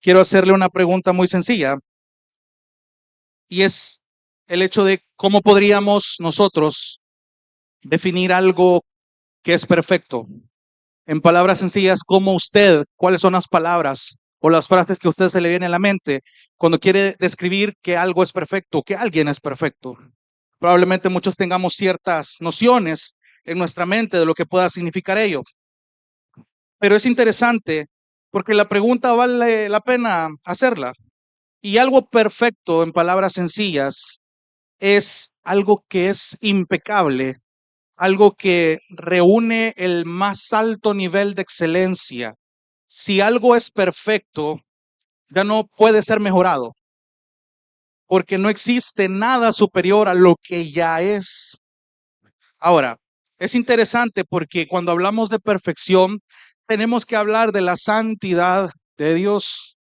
quiero hacerle una pregunta muy sencilla y es el hecho de cómo podríamos nosotros definir algo que es perfecto. En palabras sencillas, ¿cómo usted, cuáles son las palabras o las frases que a usted se le viene a la mente cuando quiere describir que algo es perfecto, que alguien es perfecto? Probablemente muchos tengamos ciertas nociones en nuestra mente de lo que pueda significar ello, pero es interesante porque la pregunta vale la pena hacerla. Y algo perfecto, en palabras sencillas, es algo que es impecable, algo que reúne el más alto nivel de excelencia. Si algo es perfecto, ya no puede ser mejorado, porque no existe nada superior a lo que ya es. Ahora, es interesante porque cuando hablamos de perfección, tenemos que hablar de la santidad de Dios.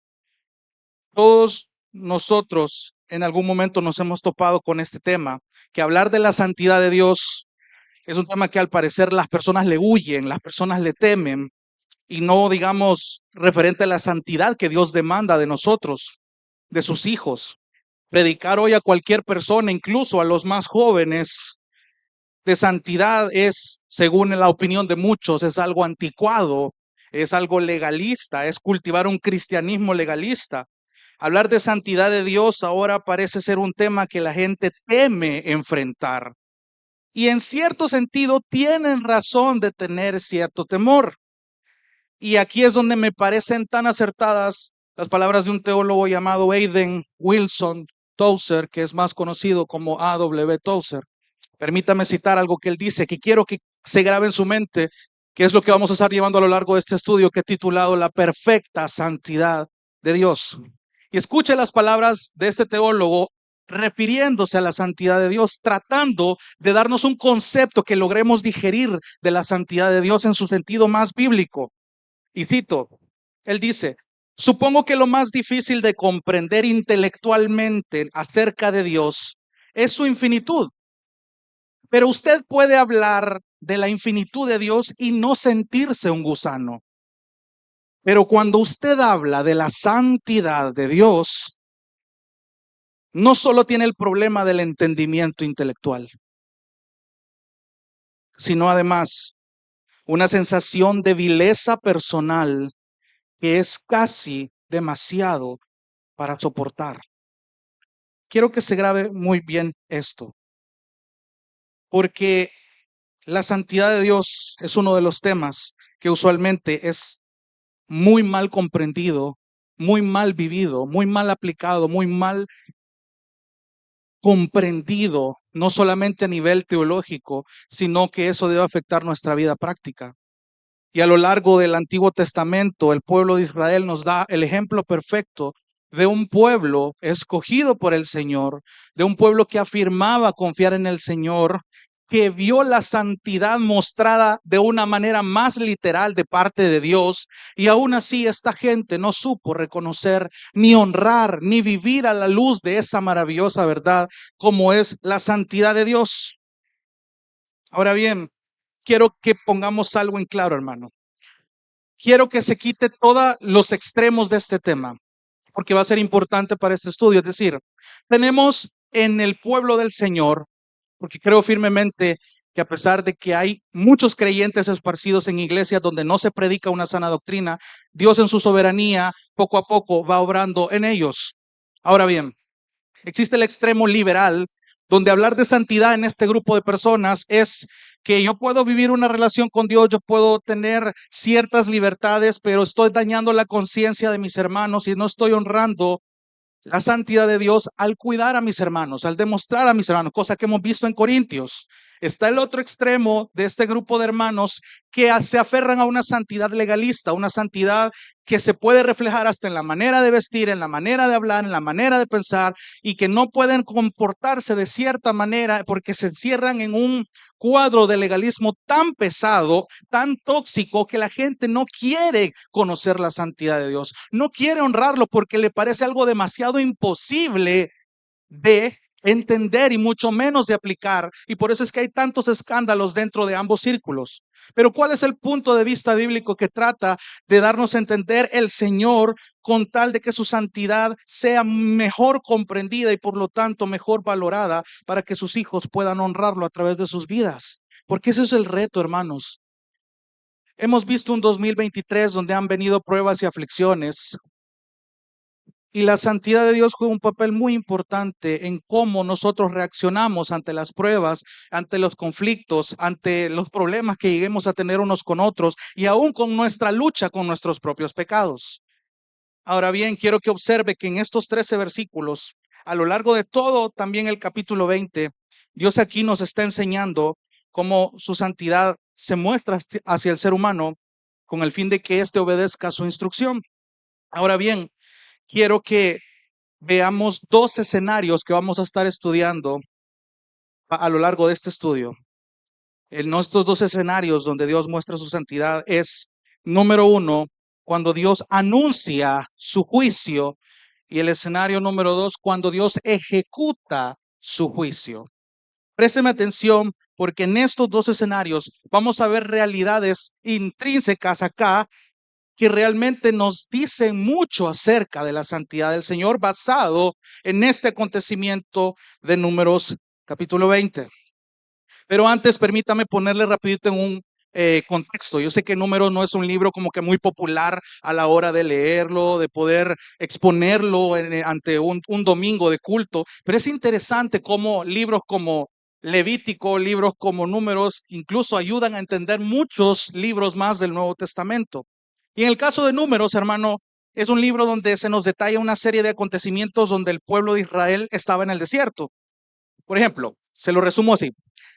Todos nosotros en algún momento nos hemos topado con este tema, que hablar de la santidad de Dios es un tema que al parecer las personas le huyen, las personas le temen, y no digamos referente a la santidad que Dios demanda de nosotros, de sus hijos. Predicar hoy a cualquier persona, incluso a los más jóvenes, de santidad es, según la opinión de muchos, es algo anticuado, es algo legalista, es cultivar un cristianismo legalista. Hablar de santidad de Dios ahora parece ser un tema que la gente teme enfrentar. Y en cierto sentido tienen razón de tener cierto temor. Y aquí es donde me parecen tan acertadas las palabras de un teólogo llamado Aidan Wilson Tozer, que es más conocido como A.W. Tozer. Permítame citar algo que él dice, que quiero que se grabe en su mente, que es lo que vamos a estar llevando a lo largo de este estudio que he titulado La perfecta santidad de Dios. Y escuche las palabras de este teólogo refiriéndose a la santidad de Dios, tratando de darnos un concepto que logremos digerir de la santidad de Dios en su sentido más bíblico. Y cito, él dice, supongo que lo más difícil de comprender intelectualmente acerca de Dios es su infinitud, pero usted puede hablar de la infinitud de Dios y no sentirse un gusano. Pero cuando usted habla de la santidad de Dios, no solo tiene el problema del entendimiento intelectual, sino además una sensación de vileza personal que es casi demasiado para soportar. Quiero que se grabe muy bien esto, porque la santidad de Dios es uno de los temas que usualmente es muy mal comprendido, muy mal vivido, muy mal aplicado, muy mal comprendido, no solamente a nivel teológico, sino que eso debe afectar nuestra vida práctica. Y a lo largo del Antiguo Testamento, el pueblo de Israel nos da el ejemplo perfecto de un pueblo escogido por el Señor, de un pueblo que afirmaba confiar en el Señor, que vio la santidad mostrada de una manera más literal de parte de Dios, y aún así esta gente no supo reconocer, ni honrar, ni vivir a la luz de esa maravillosa verdad como es la santidad de Dios. Ahora bien, quiero que pongamos algo en claro, hermano. Quiero que se quite todos los extremos de este tema, porque va a ser importante para este estudio. Es decir, tenemos en el pueblo del Señor, porque creo firmemente que a pesar de que hay muchos creyentes esparcidos en iglesias donde no se predica una sana doctrina, Dios en su soberanía poco a poco va obrando en ellos. Ahora bien, existe el extremo liberal, donde hablar de santidad en este grupo de personas es que yo puedo vivir una relación con Dios, yo puedo tener ciertas libertades, pero estoy dañando la conciencia de mis hermanos y no estoy honrando la santidad de Dios al cuidar a mis hermanos, al demostrar a mis hermanos, cosa que hemos visto en Corintios. Está el otro extremo de este grupo de hermanos que se aferran a una santidad legalista, una santidad que se puede reflejar hasta en la manera de vestir, en la manera de hablar, en la manera de pensar, y que no pueden comportarse de cierta manera porque se encierran en un cuadro de legalismo tan pesado, tan tóxico, que la gente no quiere conocer la santidad de Dios, no quiere honrarlo porque le parece algo demasiado imposible de entender y mucho menos de aplicar. Y por eso es que hay tantos escándalos dentro de ambos círculos. Pero ¿cuál es el punto de vista bíblico que trata de darnos a entender el Señor con tal de que su santidad sea mejor comprendida y por lo tanto mejor valorada para que sus hijos puedan honrarlo a través de sus vidas? Porque ese es el reto, hermanos. Hemos visto un 2023 donde han venido pruebas y aflicciones. Y la santidad de Dios juega un papel muy importante en cómo nosotros reaccionamos ante las pruebas, ante los conflictos, ante los problemas que lleguemos a tener unos con otros y aún con nuestra lucha con nuestros propios pecados. Ahora bien, quiero que observe que en estos 13 versículos, a lo largo de todo también el capítulo 20, Dios aquí nos está enseñando cómo su santidad se muestra hacia el ser humano con el fin de que éste obedezca su instrucción. Ahora bien, quiero que veamos dos escenarios que vamos a estar estudiando a lo largo de este estudio. En estos dos escenarios donde Dios muestra su santidad es, número uno, cuando Dios anuncia su juicio, y el escenario número dos, cuando Dios ejecuta su juicio. Présteme atención porque en estos dos escenarios vamos a ver realidades intrínsecas acá que realmente nos dicen mucho acerca de la santidad del Señor basado en este acontecimiento de Números capítulo 20. Pero antes permítame ponerle rapidito en un contexto. Yo sé que Números no es un libro como que muy popular a la hora de leerlo, de poder exponerlo ante un domingo de culto, pero es interesante cómo libros como Levítico, libros como Números, incluso ayudan a entender muchos libros más del Nuevo Testamento. Y en el caso de Números, hermano, es un libro donde se nos detalla una serie de acontecimientos donde el pueblo de Israel estaba en el desierto. Por ejemplo, se lo resumo así.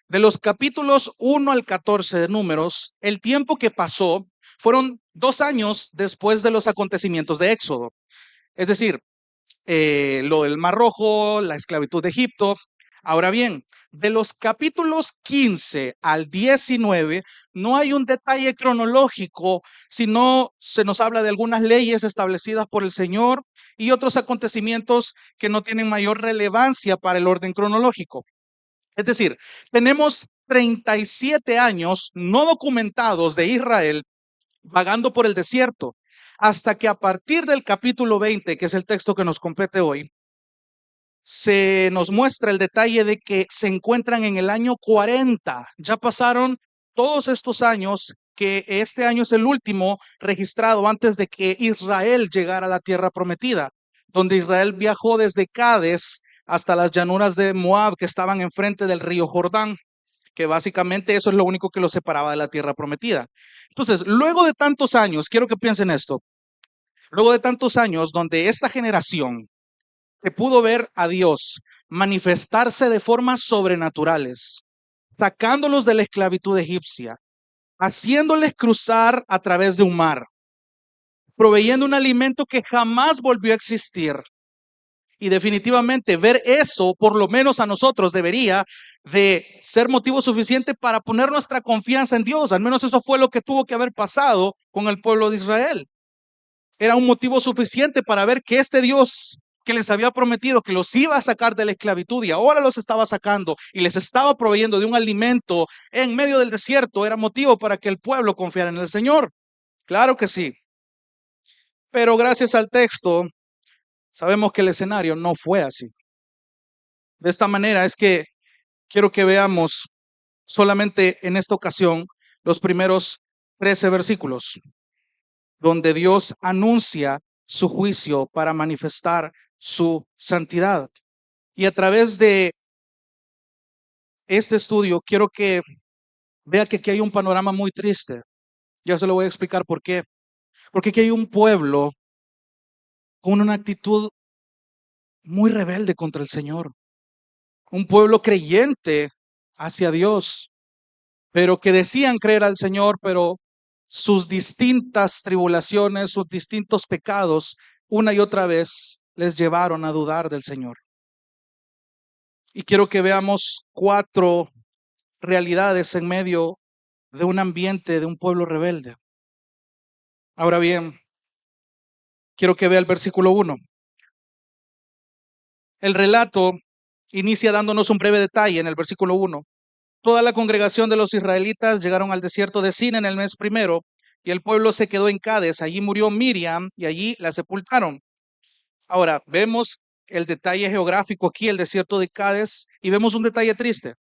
De los capítulos 1 al 14 de Números, el tiempo que pasó fueron 2 años después de los acontecimientos de Éxodo. Es decir, lo del Mar Rojo, la esclavitud de Egipto. Ahora bien, de los capítulos 15 al 19 no hay un detalle cronológico, sino se nos habla de algunas leyes establecidas por el Señor y otros acontecimientos que no tienen mayor relevancia para el orden cronológico. Es decir, tenemos 37 años no documentados de Israel vagando por el desierto, hasta que a partir del capítulo 20, que es el texto que nos compete hoy, se nos muestra el detalle de que se encuentran en el año 40. Ya pasaron todos estos años, que este año es el último registrado antes de que Israel llegara a la tierra prometida, donde Israel viajó desde Cades hasta las llanuras de Moab que estaban enfrente del río Jordán, que básicamente eso es lo único que los separaba de la tierra prometida. Entonces, luego de tantos años, quiero que piensen esto, luego de tantos años donde esta generación se pudo ver a Dios manifestarse de formas sobrenaturales, sacándolos de la esclavitud egipcia, haciéndoles cruzar a través de un mar, proveyendo un alimento que jamás volvió a existir. Y definitivamente ver eso, por lo menos a nosotros, debería de ser motivo suficiente para poner nuestra confianza en Dios. Al menos eso fue lo que tuvo que haber pasado con el pueblo de Israel. Era un motivo suficiente para ver que este Dios que les había prometido que los iba a sacar de la esclavitud y ahora los estaba sacando y les estaba proveyendo de un alimento en medio del desierto, era motivo para que el pueblo confiara en el Señor. Claro que sí. Pero gracias al texto, sabemos que el escenario no fue así. De esta manera es que quiero que veamos solamente en esta ocasión los primeros 13 versículos, donde Dios anuncia su juicio para manifestar su santidad. Y a través de este estudio quiero que vea que aquí hay un panorama muy triste. Ya se lo voy a explicar por qué. Porque aquí hay un pueblo con una actitud muy rebelde contra el Señor. Un pueblo creyente hacia Dios, pero que decían creer al Señor, pero sus distintas tribulaciones, sus distintos pecados, una y otra vez les llevaron a dudar del Señor. Y quiero que veamos 4 realidades en medio de un ambiente de un pueblo rebelde. Ahora bien, quiero que vea el versículo 1. El relato inicia dándonos un breve detalle en el versículo 1. Toda la congregación de los israelitas llegaron al desierto de Sin en el mes primero, y el pueblo se quedó en Cades. Allí murió Miriam y allí la sepultaron. Ahora, vemos el detalle geográfico aquí, el desierto de Cades, y vemos un detalle triste.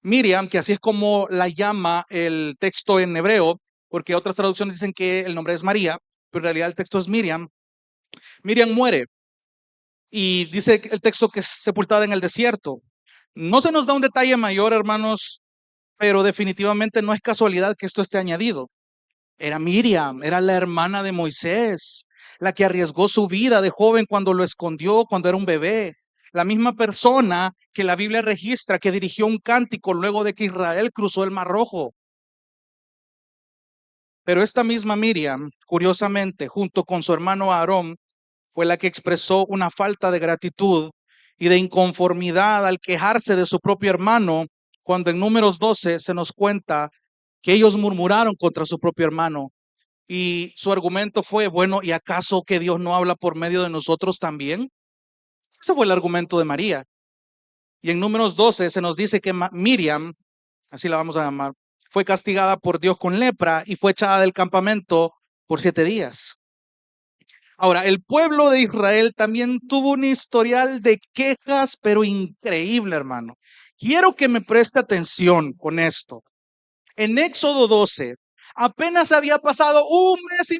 Miriam, que así es como la llama el texto en hebreo, porque otras traducciones dicen que el nombre es María, pero en realidad el texto es Miriam. Miriam muere y dice el texto que es sepultada en el desierto. No se nos da un detalle mayor, hermanos, pero definitivamente no es casualidad que esto esté añadido. Era Miriam, era la hermana de Moisés, la que arriesgó su vida de joven cuando lo escondió, cuando era un bebé. La misma persona que la Biblia registra que dirigió un cántico luego de que Israel cruzó el Mar Rojo. Pero esta misma Miriam, curiosamente, junto con su hermano Aarón, fue la que expresó una falta de gratitud y de inconformidad al quejarse de su propio hermano, cuando en Números 12 se nos cuenta que ellos murmuraron contra su propio hermano. Y su argumento fue, bueno, ¿y acaso que Dios no habla por medio de nosotros también? Ese fue el argumento de María. Y en Números 12 se nos dice que Miriam, así la vamos a llamar, fue castigada por Dios con lepra y fue echada del campamento por 7 días. Ahora, el pueblo de Israel también tuvo un historial de quejas, pero increíble, hermano. Quiero que me preste atención con esto. En Éxodo 12, apenas había pasado un mes y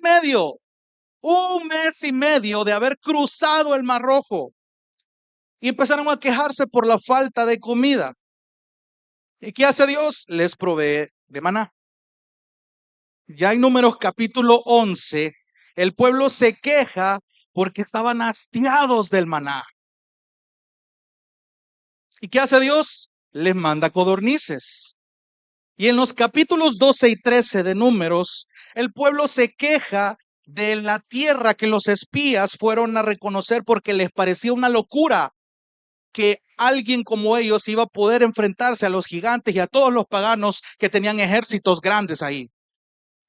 medio de haber cruzado el Mar Rojo. Y empezaron a quejarse por la falta de comida. ¿Y qué hace Dios? Les provee de maná. Ya en Números capítulo 11, el pueblo se queja porque estaban hastiados del maná. ¿Y qué hace Dios? Les manda codornices. Y en los capítulos 12 y 13 de Números, el pueblo se queja de la tierra que los espías fueron a reconocer porque les parecía una locura que alguien como ellos iba a poder enfrentarse a los gigantes y a todos los paganos que tenían ejércitos grandes ahí.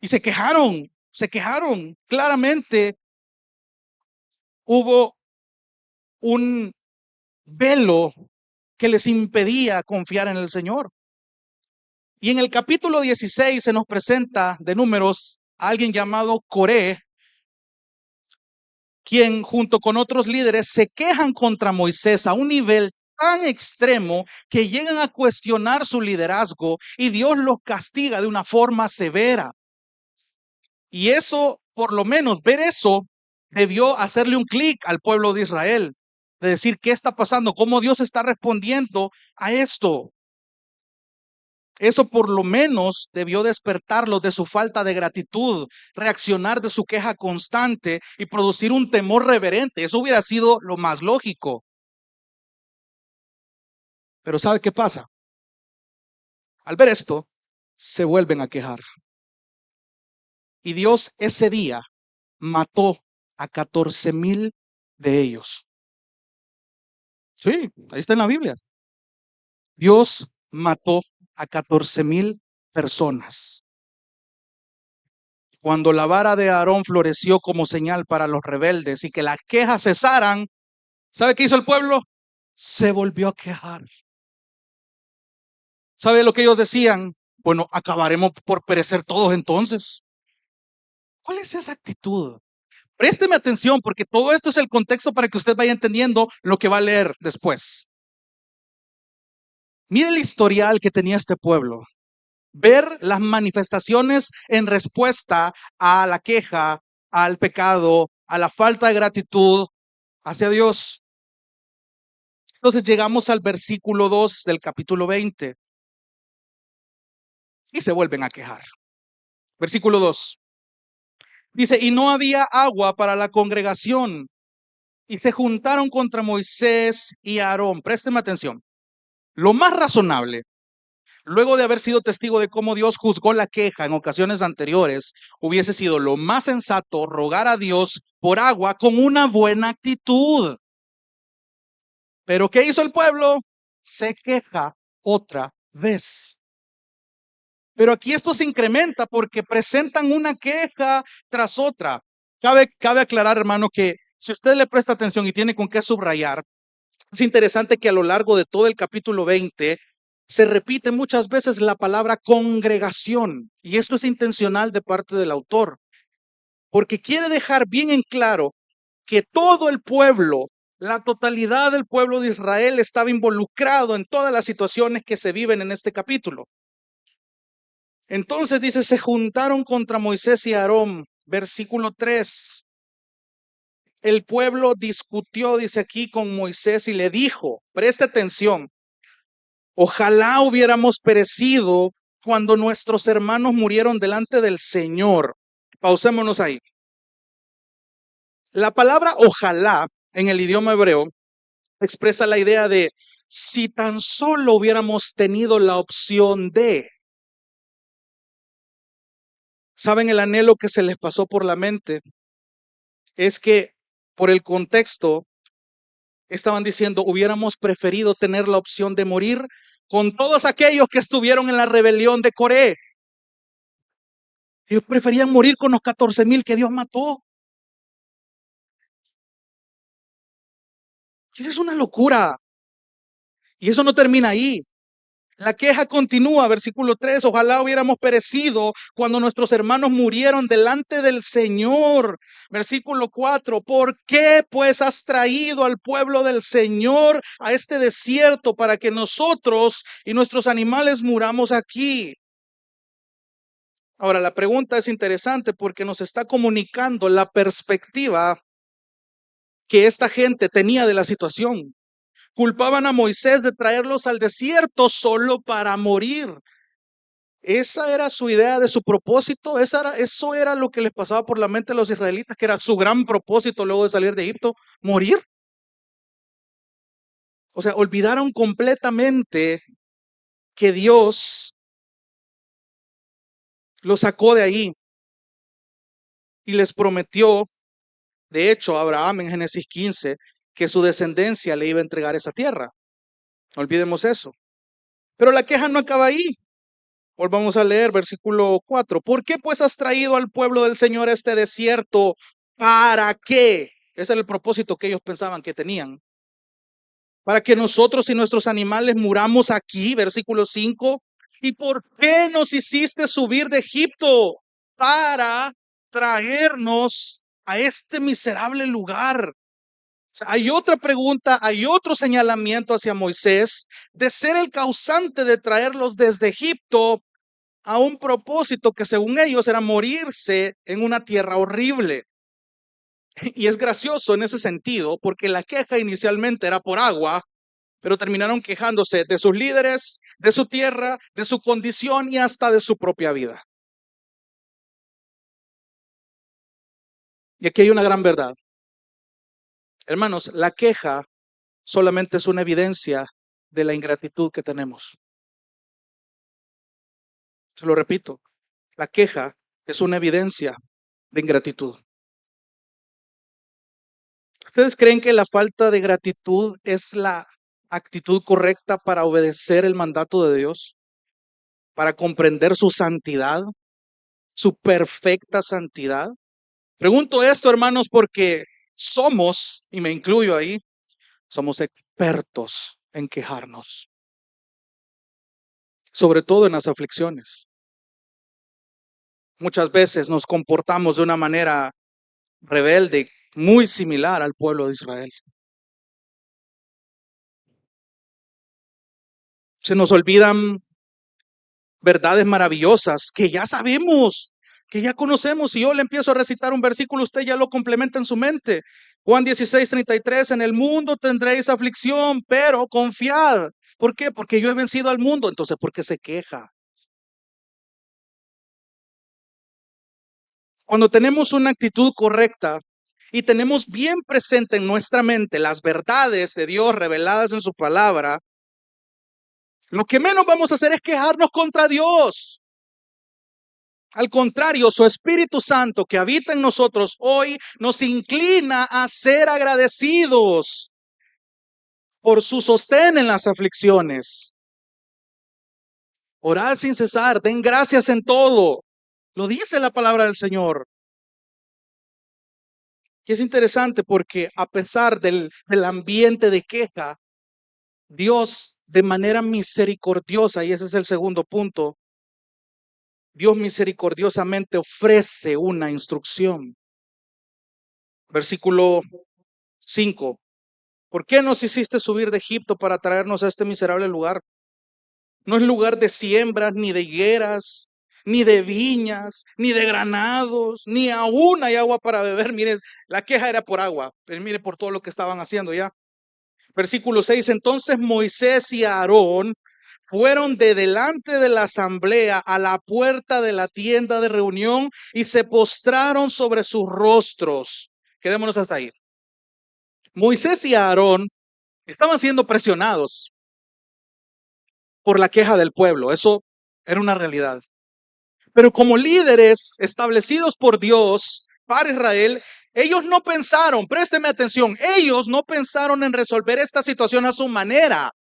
Y se quejaron. Claramente hubo un velo que les impedía confiar en el Señor. Y en el capítulo 16 se nos presenta de Números a alguien llamado Coré, quien junto con otros líderes se quejan contra Moisés a un nivel tan extremo que llegan a cuestionar su liderazgo y Dios los castiga de una forma severa. Y eso, por lo menos, ver eso debió hacerle un clic al pueblo de Israel, de decir, ¿qué está pasando? ¿Cómo Dios está respondiendo a esto? Eso por lo menos debió despertarlos de su falta de gratitud, reaccionar de su queja constante y producir un temor reverente. Eso hubiera sido lo más lógico. Pero ¿sabe qué pasa? Al ver esto, se vuelven a quejar. Y Dios ese día mató a 14,000 de ellos. Sí, ahí está en la Biblia. Dios mató a 14,000 personas. Cuando la vara de Aarón floreció como señal para los rebeldes y que las quejas cesaran, ¿sabe qué hizo el pueblo? Se volvió a quejar. ¿Sabe lo que ellos decían? Bueno, acabaremos por perecer todos entonces. ¿Cuál es esa actitud? Présteme atención porque todo esto es el contexto para que usted vaya entendiendo lo que va a leer después. Mire el historial que tenía este pueblo. Ver las manifestaciones en respuesta a la queja, al pecado, a la falta de gratitud hacia Dios. Entonces llegamos al versículo 2 del capítulo 20 y se vuelven a quejar. Versículo 2. Dice, y no había agua para la congregación y se juntaron contra Moisés y Aarón. Présteme atención. Lo más razonable, luego de haber sido testigo de cómo Dios juzgó la queja en ocasiones anteriores, hubiese sido lo más sensato rogar a Dios por agua con una buena actitud. Pero ¿qué hizo el pueblo? Se queja otra vez. Pero aquí esto se incrementa porque presentan una queja tras otra. Cabe aclarar, hermano, que si usted le presta atención y tiene con qué subrayar, Es interesante que a lo largo de todo el capítulo 20 se repite muchas veces la palabra congregación, y esto es intencional de parte del autor, porque quiere dejar bien en claro que todo el pueblo, la totalidad del pueblo de Israel estaba involucrado en todas las situaciones que se viven en este capítulo. Entonces dice, se juntaron contra Moisés y Aarón, versículo 3. El pueblo discutió, dice aquí, con Moisés y le dijo, presta atención, ojalá hubiéramos perecido cuando nuestros hermanos murieron delante del Señor. Pausémonos ahí. La palabra ojalá en el idioma hebreo expresa la idea de si tan solo hubiéramos tenido la opción de. ¿Saben el anhelo que se les pasó por la mente? Es que por el contexto estaban diciendo, hubiéramos preferido tener la opción de morir con todos aquellos que estuvieron en la rebelión de Coré. Ellos preferían morir con los 14,000 que Dios mató. Y eso es una locura. Y eso no termina ahí. La queja continúa, versículo 3, ojalá hubiéramos perecido cuando nuestros hermanos murieron delante del Señor. Versículo 4, ¿por qué pues has traído al pueblo del Señor a este desierto para que nosotros y nuestros animales muramos aquí? Ahora, la pregunta es interesante porque nos está comunicando la perspectiva que esta gente tenía de la situación. Culpaban a Moisés de traerlos al desierto solo para morir. Esa era su idea de su propósito, eso era lo que les pasaba por la mente a los israelitas, que era su gran propósito luego de salir de Egipto, morir. O sea, olvidaron completamente que Dios los sacó de ahí y les prometió, de hecho, a Abraham en Génesis 15, que su descendencia le iba a entregar esa tierra. No olvidemos eso. Pero la queja no acaba ahí. Volvamos a leer versículo 4. ¿Por qué pues has traído al pueblo del Señor a este desierto? ¿Para qué? Ese era el propósito que ellos pensaban que tenían. Para que nosotros y nuestros animales muramos aquí, versículo 5. ¿Y por qué nos hiciste subir de Egipto? Para traernos a este miserable lugar. O sea, hay otra pregunta, hay otro señalamiento hacia Moisés de ser el causante de traerlos desde Egipto a un propósito que según ellos era morirse en una tierra horrible. Y es gracioso en ese sentido, porque la queja inicialmente era por agua, pero terminaron quejándose de sus líderes, de su tierra, de su condición y hasta de su propia vida. Y aquí hay una gran verdad. Hermanos, la queja solamente es una evidencia de la ingratitud que tenemos. Se lo repito, la queja es una evidencia de ingratitud. ¿Ustedes creen que la falta de gratitud es la actitud correcta para obedecer el mandato de Dios? Para comprender su santidad, su perfecta santidad. Pregunto esto, hermanos, porque somos, y me incluyo ahí, somos expertos en quejarnos, sobre todo en las aflicciones. Muchas veces nos comportamos de una manera rebelde, muy similar al pueblo de Israel. Se nos olvidan verdades maravillosas que ya sabemos, que ya conocemos. Si yo le empiezo a recitar un versículo, usted ya lo complementa en su mente. Juan 16:33, en el mundo tendréis aflicción, pero confiad. ¿Por qué? Porque yo he vencido al mundo. Entonces, ¿por qué se queja? Cuando tenemos una actitud correcta y tenemos bien presente en nuestra mente las verdades de Dios reveladas en su palabra, lo que menos vamos a hacer es quejarnos contra Dios. Al contrario, su Espíritu Santo que habita en nosotros hoy nos inclina a ser agradecidos por su sostén en las aflicciones. Orad sin cesar, den gracias en todo. Lo dice la palabra del Señor. Y es interesante porque a pesar del ambiente de queja, Dios de manera misericordiosa, y ese es el segundo punto, Dios misericordiosamente ofrece una instrucción. Versículo 5. ¿Por qué nos hiciste subir de Egipto para traernos a este miserable lugar? No es lugar de siembras, ni de higueras, ni de viñas, ni de granados, ni aún hay agua para beber. Mire, la queja era por agua, pero mire por todo lo que estaban haciendo ya. Versículo 6, entonces Moisés y Aarón fueron de delante de la asamblea a la puerta de la tienda de reunión y se postraron sobre sus rostros. Quedémonos hasta ahí. Moisés y Aarón estaban siendo presionados por la queja del pueblo. Eso era una realidad. Pero como líderes establecidos por Dios para Israel, ellos no pensaron, présteme atención, ellos no pensaron en resolver esta situación a su manera.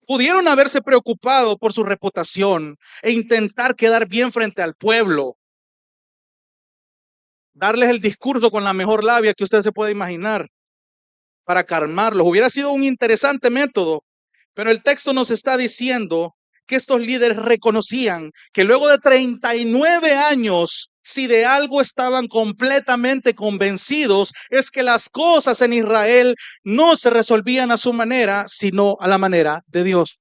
Pudieron haberse preocupado por su reputación e intentar quedar bien frente al pueblo, darles el discurso con la mejor labia que usted se puede imaginar para calmarlos. Hubiera sido un interesante método, pero el texto nos está diciendo que estos líderes reconocían que luego de 39 años, si de algo estaban completamente convencidos, es que las cosas en Israel no se resolvían a su manera, sino a la manera de Dios.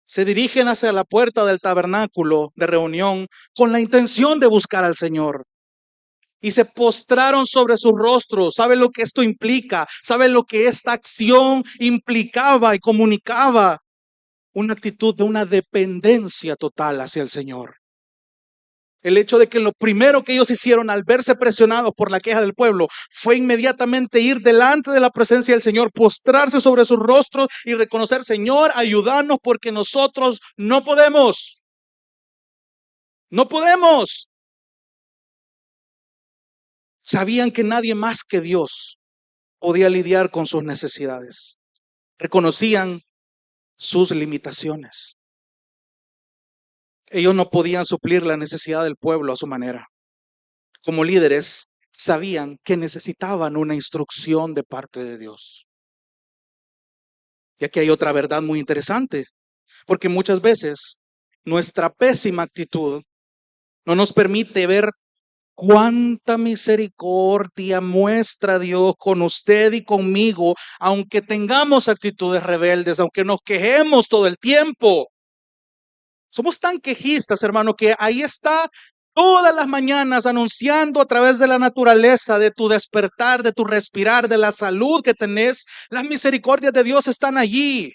Se dirigen hacia la puerta del tabernáculo de reunión con la intención de buscar al Señor. Y se postraron sobre sus rostros. ¿Sabe lo que esto implica? ¿Sabe lo que esta acción implicaba y comunicaba? Una actitud de una dependencia total hacia el Señor. El hecho de que lo primero que ellos hicieron al verse presionados por la queja del pueblo fue inmediatamente ir delante de la presencia del Señor, postrarse sobre sus rostros y reconocer, Señor, ayúdanos porque nosotros no podemos. No podemos. Sabían que nadie más que Dios podía lidiar con sus necesidades. Reconocían sus limitaciones. Ellos no podían suplir la necesidad del pueblo a su manera. Como líderes, sabían que necesitaban una instrucción de parte de Dios. Y aquí hay otra verdad muy interesante, porque muchas veces nuestra pésima actitud no nos permite ver cuánta misericordia muestra Dios con usted y conmigo, aunque tengamos actitudes rebeldes, aunque nos quejemos todo el tiempo. Somos tan quejistas, hermano, que ahí está todas las mañanas anunciando a través de la naturaleza, de tu despertar, de tu respirar, de la salud que tenés. Las misericordias de Dios están allí.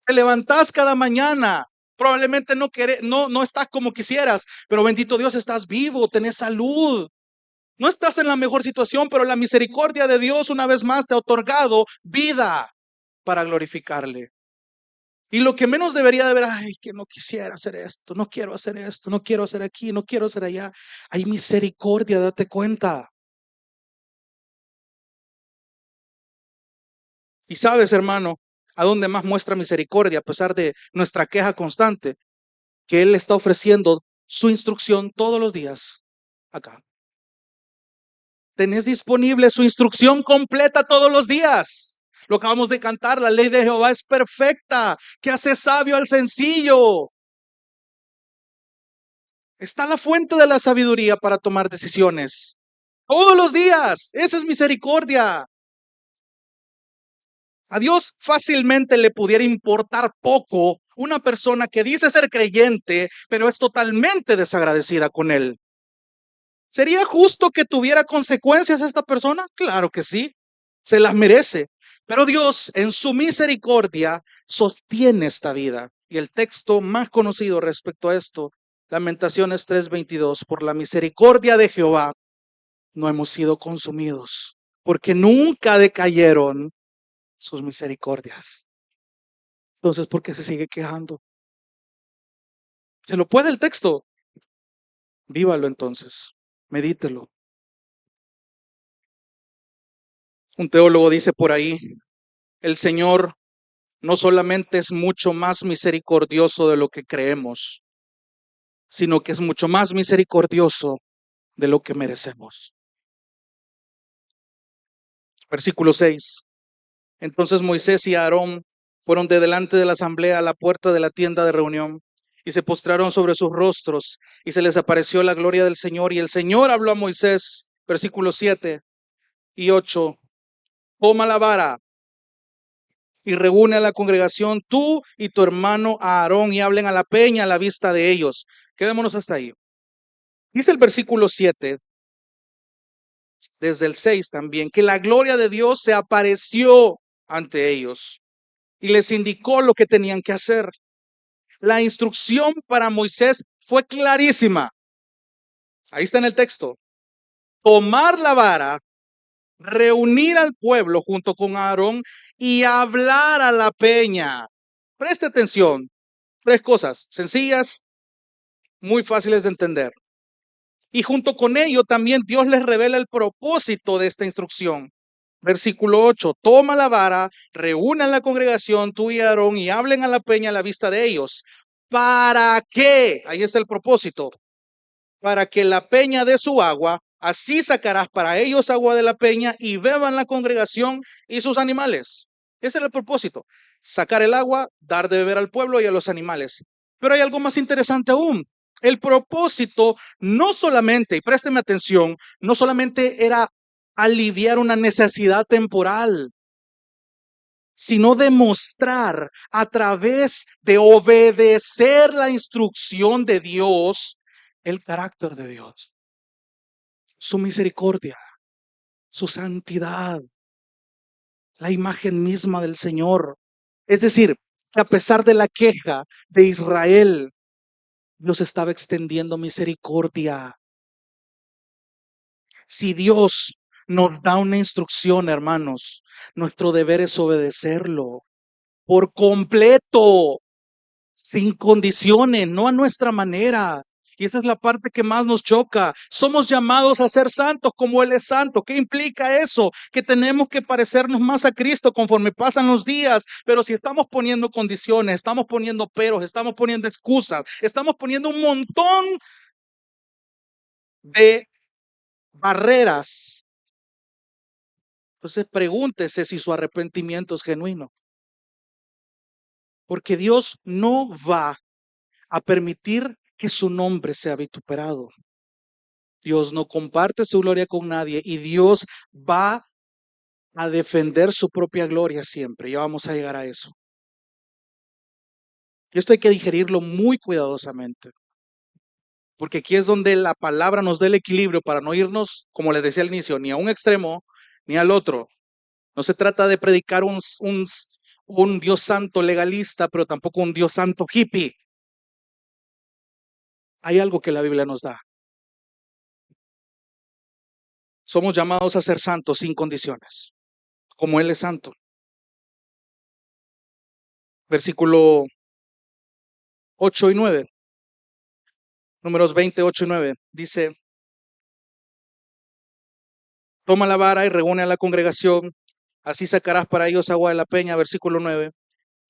Te levantás cada mañana. Probablemente no estás como quisieras, pero bendito Dios, estás vivo, tenés salud. No estás en la mejor situación, pero la misericordia de Dios una vez más te ha otorgado vida para glorificarle. Y lo que menos debería de ver, ay, que no quisiera hacer esto, no quiero hacer esto, no quiero hacer aquí, no quiero hacer allá. Hay misericordia, date cuenta. Y sabes, hermano, a dónde más muestra misericordia, a pesar de nuestra queja constante, que Él está ofreciendo su instrucción todos los días acá. Tenés disponible su instrucción completa todos los días. Lo acabamos de cantar, la ley de Jehová es perfecta, que hace sabio al sencillo. Está la fuente de la sabiduría para tomar decisiones. Todos los días, esa es misericordia. A Dios fácilmente le pudiera importar poco una persona que dice ser creyente, pero es totalmente desagradecida con Él. ¿Sería justo que tuviera consecuencias esta persona? Claro que sí, se las merece. Pero Dios, en su misericordia, sostiene esta vida. Y el texto más conocido respecto a esto, Lamentaciones 3:22, por la misericordia de Jehová, no hemos sido consumidos, porque nunca decayeron sus misericordias. Entonces, ¿por qué se sigue quejando? ¿Se lo puede el texto? Vívalo entonces, medítelo. Un teólogo dice por ahí, el Señor no solamente es mucho más misericordioso de lo que creemos, sino que es mucho más misericordioso de lo que merecemos. Versículo 6. Entonces Moisés y Aarón fueron de delante de la asamblea a la puerta de la tienda de reunión y se postraron sobre sus rostros y se les apareció la gloria del Señor y el Señor habló a Moisés, versículos 7 y 8, toma la vara y reúne a la congregación, tú y tu hermano Aarón, y hablen a la peña a la vista de ellos. Quedémonos hasta ahí. Dice el versículo 7, desde el 6 también, que la gloria de Dios se apareció ante ellos y les indicó lo que tenían que hacer. La instrucción para Moisés fue clarísima. Ahí está en el texto. Tomar la vara, reunir al pueblo junto con Aarón y hablar a la peña. Preste atención. 3 cosas sencillas, muy fáciles de entender. Y junto con ello también Dios les revela el propósito de esta instrucción. Versículo 8, toma la vara, reúne a la congregación, tú y Aarón, y hablen a la peña a la vista de ellos. ¿Para qué? Ahí está el propósito. Para que la peña dé su agua, así sacarás para ellos agua de la peña y beban la congregación y sus animales. Ese era el propósito. Sacar el agua, dar de beber al pueblo y a los animales. Pero hay algo más interesante aún. El propósito no solamente, y présteme atención, no solamente era aliviar una necesidad temporal, sino demostrar a través de obedecer la instrucción de Dios, el carácter de Dios, su misericordia, su santidad, la imagen misma del Señor. Es decir, que a pesar de la queja de Israel, Dios estaba extendiendo misericordia. Si Dios nos da una instrucción, hermanos, nuestro deber es obedecerlo por completo, sin condiciones, no a nuestra manera. Y esa es la parte que más nos choca. Somos llamados a ser santos como Él es santo. ¿Qué implica eso? Que tenemos que parecernos más a Cristo conforme pasan los días. Pero si estamos poniendo condiciones, estamos poniendo peros, estamos poniendo excusas, estamos poniendo un montón de barreras, entonces pregúntese si su arrepentimiento es genuino. Porque Dios no va a permitir que su nombre sea vituperado. Dios no comparte su gloria con nadie y Dios va a defender su propia gloria siempre. Ya vamos a llegar a eso. Y esto hay que digerirlo muy cuidadosamente, porque aquí es donde la palabra nos da el equilibrio para no irnos, como les decía al inicio, ni a un extremo ni al otro. No se trata de predicar un Dios santo legalista, pero tampoco un Dios santo hippie. Hay algo que la Biblia nos da. Somos llamados a ser santos sin condiciones, como Él es santo. Versículo 8 y 9. Números 20, 8 y 9. Dice, toma la vara y reúne a la congregación, así sacarás para ellos agua de la peña. Versículo 9.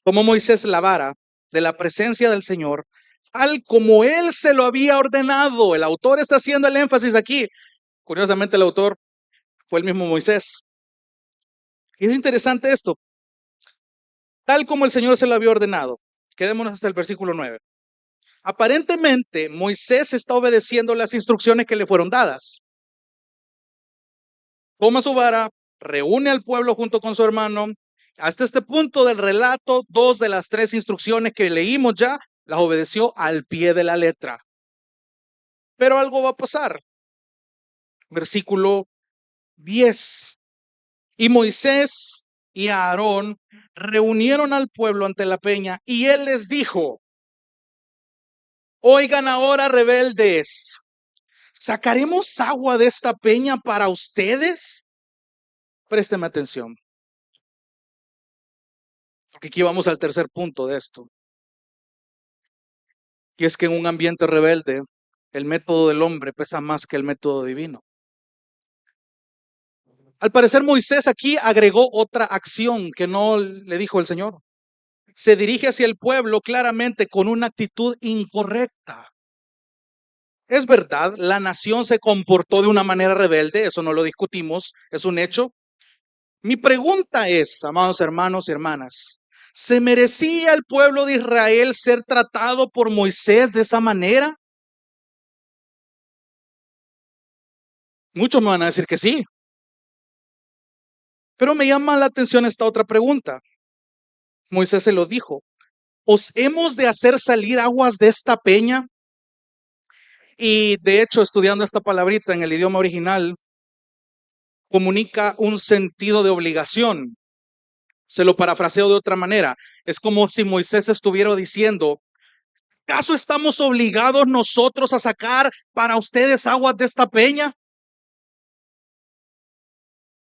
Tomó Moisés la vara de la presencia del Señor, tal como Él se lo había ordenado. El autor está haciendo el énfasis aquí. Curiosamente el autor fue el mismo Moisés. Y es interesante esto. Tal como el Señor se lo había ordenado. Quedémonos hasta el versículo 9. Aparentemente, Moisés está obedeciendo las instrucciones que le fueron dadas. Toma su vara, reúne al pueblo junto con su hermano. Hasta este punto del relato, 2 de las 3 instrucciones que leímos ya, las obedeció al pie de la letra. Pero algo va a pasar. Versículo 10. Y Moisés y Aarón reunieron al pueblo ante la peña y él les dijo, oigan ahora, rebeldes, ¿sacaremos agua de esta peña para ustedes? Présteme atención, porque aquí vamos al tercer punto de esto. Y es que en un ambiente rebelde, el método del hombre pesa más que el método divino. Al parecer, Moisés aquí agregó otra acción que no le dijo el Señor. Se dirige hacia el pueblo claramente con una actitud incorrecta. Es verdad, la nación se comportó de una manera rebelde, eso no lo discutimos, es un hecho. Mi pregunta es, amados hermanos y hermanas, ¿se merecía el pueblo de Israel ser tratado por Moisés de esa manera? Muchos me van a decir que sí, pero me llama la atención esta otra pregunta. Moisés se lo dijo, ¿os hemos de hacer salir aguas de esta peña? Y de hecho, estudiando esta palabrita en el idioma original, comunica un sentido de obligación. Se lo parafraseo de otra manera. Es como si Moisés estuviera diciendo, ¿acaso estamos obligados nosotros a sacar para ustedes aguas de esta peña?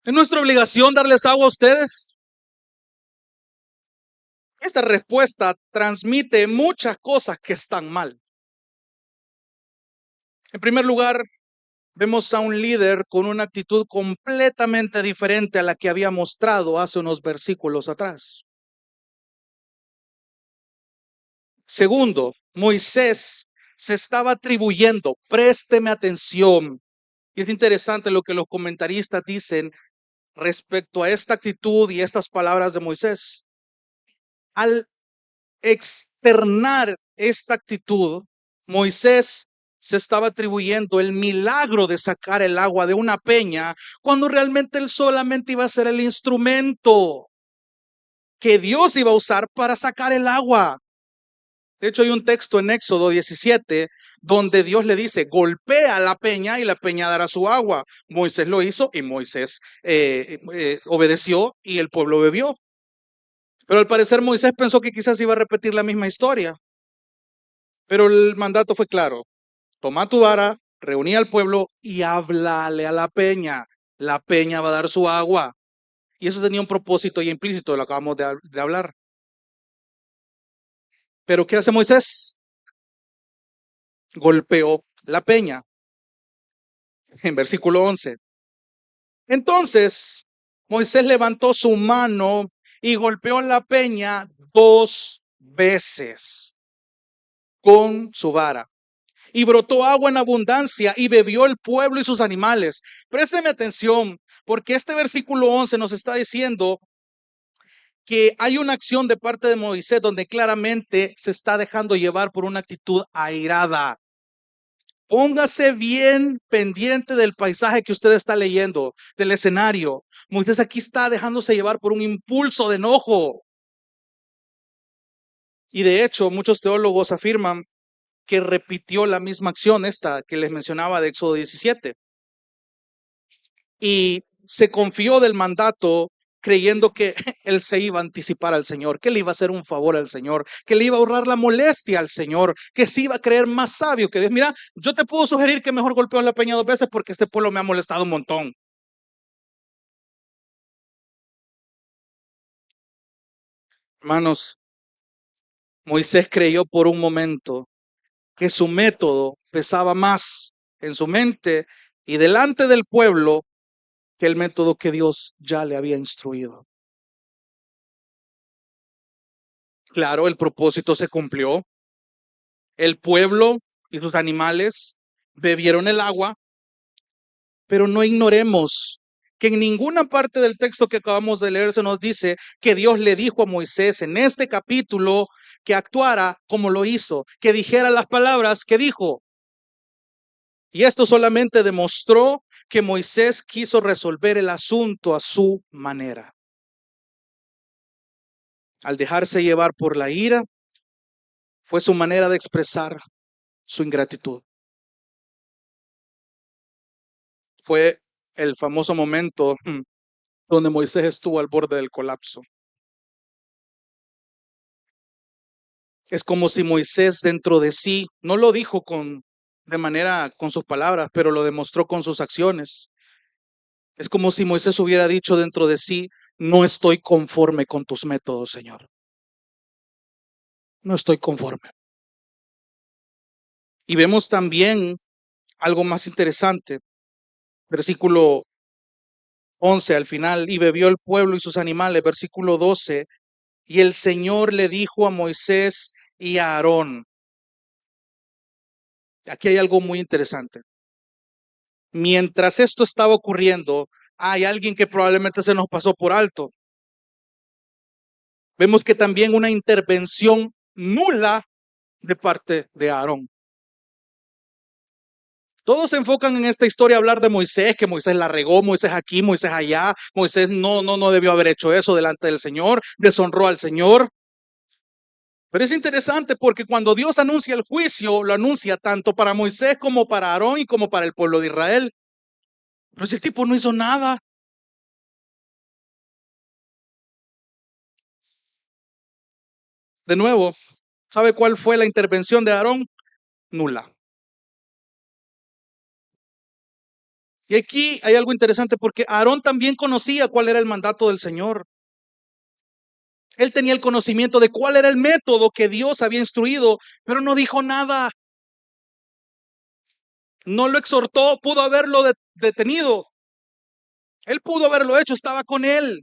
¿Es nuestra obligación darles agua a ustedes? Esta respuesta transmite muchas cosas que están mal. En primer lugar, vemos a un líder con una actitud completamente diferente a la que había mostrado hace unos versículos atrás. Segundo, Moisés se estaba atribuyendo, présteme atención. Y es interesante lo que los comentaristas dicen respecto a esta actitud y estas palabras de Moisés. Al externar esta actitud, Moisés se estaba atribuyendo el milagro de sacar el agua de una peña, cuando realmente él solamente iba a ser el instrumento que Dios iba a usar para sacar el agua. De hecho, hay un texto en Éxodo 17 donde Dios le dice, golpea la peña y la peña dará su agua. Moisés lo hizo y Moisés obedeció y el pueblo bebió. Pero al parecer Moisés pensó que quizás iba a repetir la misma historia. Pero el mandato fue claro. Toma tu vara, reuní al pueblo y háblale a la peña. La peña va a dar su agua. Y eso tenía un propósito y implícito, lo acabamos de hablar. Pero ¿qué hace Moisés? Golpeó la peña. En versículo 11. Entonces, Moisés levantó su mano y golpeó la peña 2 veces con su vara. Y brotó agua en abundancia y bebió el pueblo y sus animales. Présteme atención, porque este versículo 11 nos está diciendo que hay una acción de parte de Moisés donde claramente se está dejando llevar por una actitud airada. Póngase bien pendiente del paisaje que usted está leyendo, del escenario. Moisés aquí está dejándose llevar por un impulso de enojo. Y de hecho, muchos teólogos afirman que repitió la misma acción esta que les mencionaba de Éxodo 17. Y se confió del mandato creyendo que él se iba a anticipar al Señor, que le iba a hacer un favor al Señor, que le iba a ahorrar la molestia al Señor, que se iba a creer más sabio que Dios. Mira, yo te puedo sugerir que mejor golpeo la peña 2 veces porque este pueblo me ha molestado un montón. Hermanos, Moisés creyó por un momento que su método pesaba más en su mente y delante del pueblo que el método que Dios ya le había instruido. Claro, el propósito se cumplió. El pueblo y sus animales bebieron el agua, pero no ignoremos que en ninguna parte del texto que acabamos de leer se nos dice que Dios le dijo a Moisés en este capítulo que actuara como lo hizo, que dijera las palabras que dijo. Y esto solamente demostró que Moisés quiso resolver el asunto a su manera. Al dejarse llevar por la ira, fue su manera de expresar su ingratitud. Fue el famoso momento donde Moisés estuvo al borde del colapso. Es como si Moisés dentro de sí, no lo dijo de manera con sus palabras, pero lo demostró con sus acciones. Es como si Moisés hubiera dicho dentro de sí, no estoy conforme con tus métodos, Señor. No estoy conforme. Y vemos también algo más interesante. Versículo 11 al final, y bebió el pueblo y sus animales. Versículo 12, y el Señor le dijo a Moisés y a Aarón, Aquí hay algo muy interesante. Mientras esto estaba ocurriendo, hay alguien que probablemente se nos pasó por alto. Vemos que también una intervención nula de parte de Aarón. Todos se enfocan en esta historia a hablar de Moisés, que Moisés la regó, Moisés aquí, Moisés allá, Moisés no debió haber hecho eso delante del Señor, deshonró al Señor. Pero es interesante porque cuando Dios anuncia el juicio, lo anuncia tanto para Moisés como para Aarón y como para el pueblo de Israel. Pero ese tipo no hizo nada. De nuevo, ¿sabe cuál fue la intervención de Aarón? Nula. Y aquí hay algo interesante porque Aarón también conocía cuál era el mandato del Señor. Él tenía el conocimiento de cuál era el método que Dios había instruido, pero no dijo nada. No lo exhortó, pudo haberlo detenido. Él pudo haberlo hecho, estaba con él.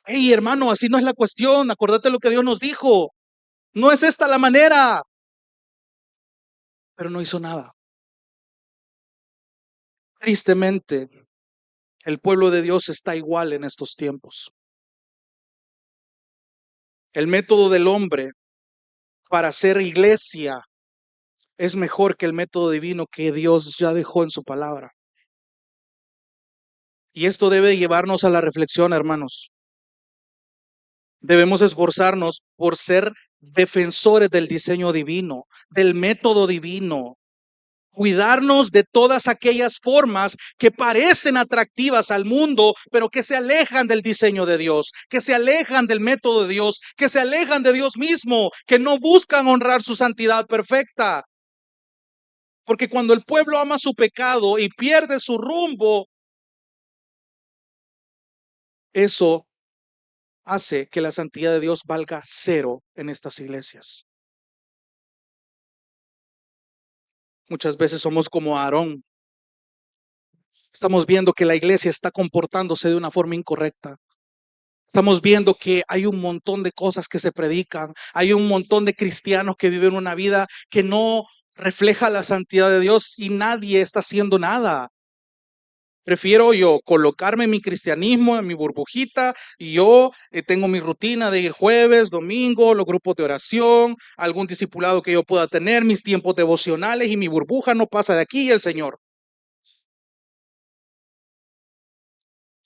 Hey, hermano, así no es la cuestión. Acordate lo que Dios nos dijo. No es esta la manera. Pero no hizo nada. Tristemente, el pueblo de Dios está igual en estos tiempos. El método del hombre para hacer iglesia es mejor que el método divino que Dios ya dejó en su palabra. Y esto debe llevarnos a la reflexión, hermanos. Debemos esforzarnos por ser defensores del diseño divino, del método divino. Cuidarnos de todas aquellas formas que parecen atractivas al mundo, pero que se alejan del diseño de Dios, que se alejan del método de Dios, que se alejan de Dios mismo, que no buscan honrar su santidad perfecta. Porque cuando el pueblo ama su pecado y pierde su rumbo, eso hace que la santidad de Dios valga cero en estas iglesias. Muchas veces somos como Aarón. Estamos viendo que la iglesia está comportándose de una forma incorrecta. Estamos viendo que hay un montón de cosas que se predican. Hay un montón de cristianos que viven una vida que no refleja la santidad de Dios y nadie está haciendo nada. Prefiero yo colocarme en mi cristianismo, en mi burbujita, y yo tengo mi rutina de ir jueves, domingo, los grupos de oración, algún discipulado que yo pueda tener, mis tiempos devocionales, y mi burbuja no pasa de aquí y el Señor.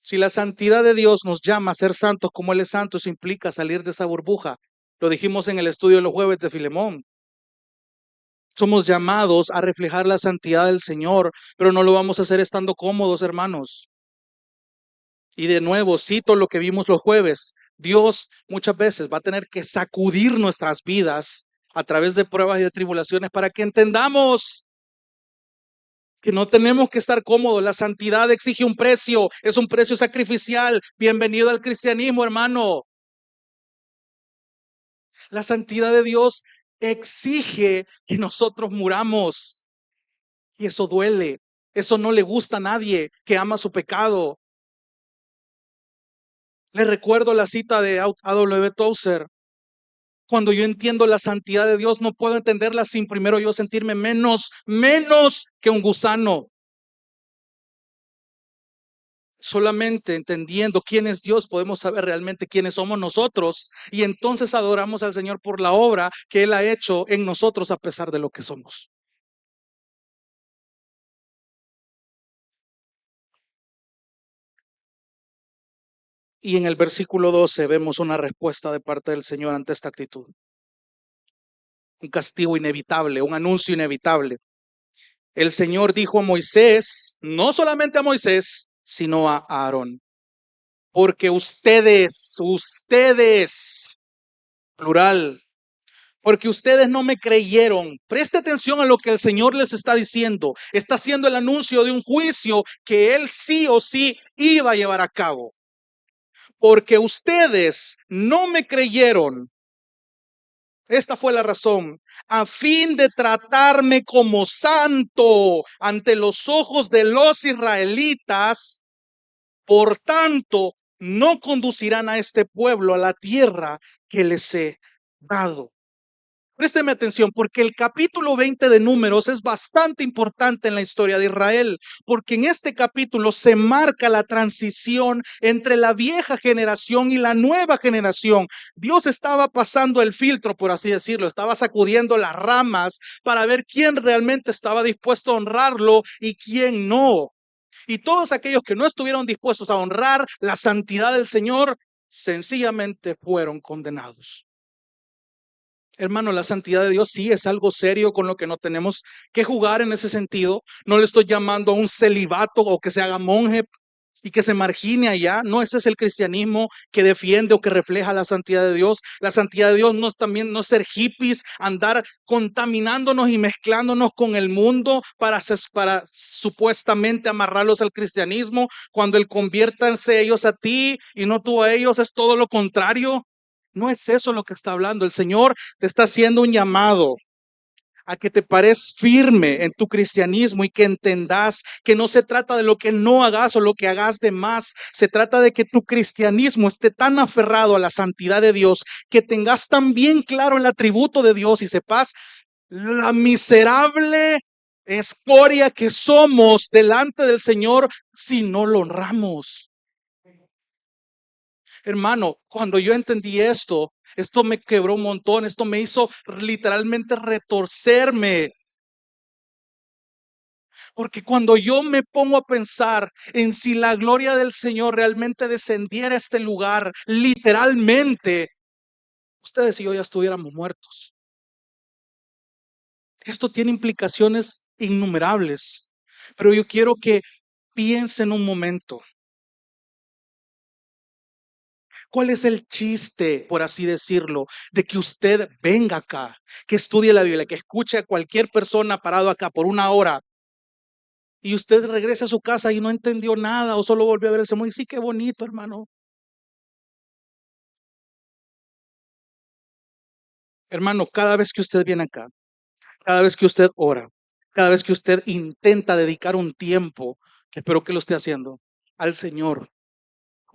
Si la santidad de Dios nos llama a ser santos como Él es santo, eso implica salir de esa burbuja. Lo dijimos en el estudio de los jueves de Filemón. Somos llamados a reflejar la santidad del Señor, pero no lo vamos a hacer estando cómodos, hermanos. Y de nuevo, cito lo que vimos los jueves. Dios muchas veces va a tener que sacudir nuestras vidas a través de pruebas y de tribulaciones para que entendamos que no tenemos que estar cómodos. La santidad exige un precio, es un precio sacrificial. Bienvenido al cristianismo, hermano. La santidad de Dios exige que nosotros muramos. Y eso duele. Eso no le gusta a nadie que ama su pecado. Le recuerdo la cita de A.W. Tozer. Cuando yo entiendo la santidad de Dios, no puedo entenderla sin primero yo sentirme menos que un gusano. Solamente entendiendo quién es Dios podemos saber realmente quiénes somos nosotros y entonces adoramos al Señor por la obra que Él ha hecho en nosotros a pesar de lo que somos. Y en el versículo 12 vemos una respuesta de parte del Señor ante esta actitud. Un castigo inevitable, un anuncio inevitable. El Señor dijo a Moisés, no solamente a Moisés, sino a Aarón. Porque ustedes, plural, porque ustedes no me creyeron. Preste atención a lo que el Señor les está diciendo. Está haciendo el anuncio de un juicio que Él sí o sí iba a llevar a cabo. Porque ustedes no me creyeron. Esta fue la razón, a fin de tratarme como santo ante los ojos de los israelitas. Por tanto, no conducirán a este pueblo a la tierra que les he dado. Présteme atención, porque el capítulo 20 de Números es bastante importante en la historia de Israel, porque en este capítulo se marca la transición entre la vieja generación y la nueva generación. Dios estaba pasando el filtro, por así decirlo, estaba sacudiendo las ramas para ver quién realmente estaba dispuesto a honrarlo y quién no. Y todos aquellos que no estuvieron dispuestos a honrar la santidad del Señor, sencillamente fueron condenados. Hermano, la santidad de Dios sí es algo serio con lo que no tenemos que jugar en ese sentido. No le estoy llamando a un celibato o que se haga monje y que se margine allá. No, ese es el cristianismo que defiende o que refleja la santidad de Dios. La santidad de Dios no es también no ser hippies, andar contaminándonos y mezclándonos con el mundo para supuestamente amarrarlos al cristianismo, cuando el conviértanse ellos a ti y no tú a ellos, es todo lo contrario. No es eso lo que está hablando. El Señor te está haciendo un llamado a que te pares firme en tu cristianismo y que entendas que no se trata de lo que no hagas o lo que hagas de más. Se trata de que tu cristianismo esté tan aferrado a la santidad de Dios, que tengas tan bien claro el atributo de Dios y sepas la miserable escoria que somos delante del Señor si no lo honramos. Hermano, cuando yo entendí esto me quebró un montón, esto me hizo literalmente retorcerme. Porque cuando yo me pongo a pensar en si la gloria del Señor realmente descendiera a este lugar, literalmente, ustedes y yo ya estuviéramos muertos. Esto tiene implicaciones innumerables, pero yo quiero que piensen un momento. ¿Cuál es el chiste, por así decirlo, de que usted venga acá, que estudie la Biblia, que escuche a cualquier persona parado acá por una hora y usted regrese a su casa y no entendió nada o solo volvió a ver el sermón? Y sí, qué bonito, hermano. Hermano, cada vez que usted viene acá, cada vez que usted ora, cada vez que usted intenta dedicar un tiempo, que espero que lo esté haciendo, al Señor,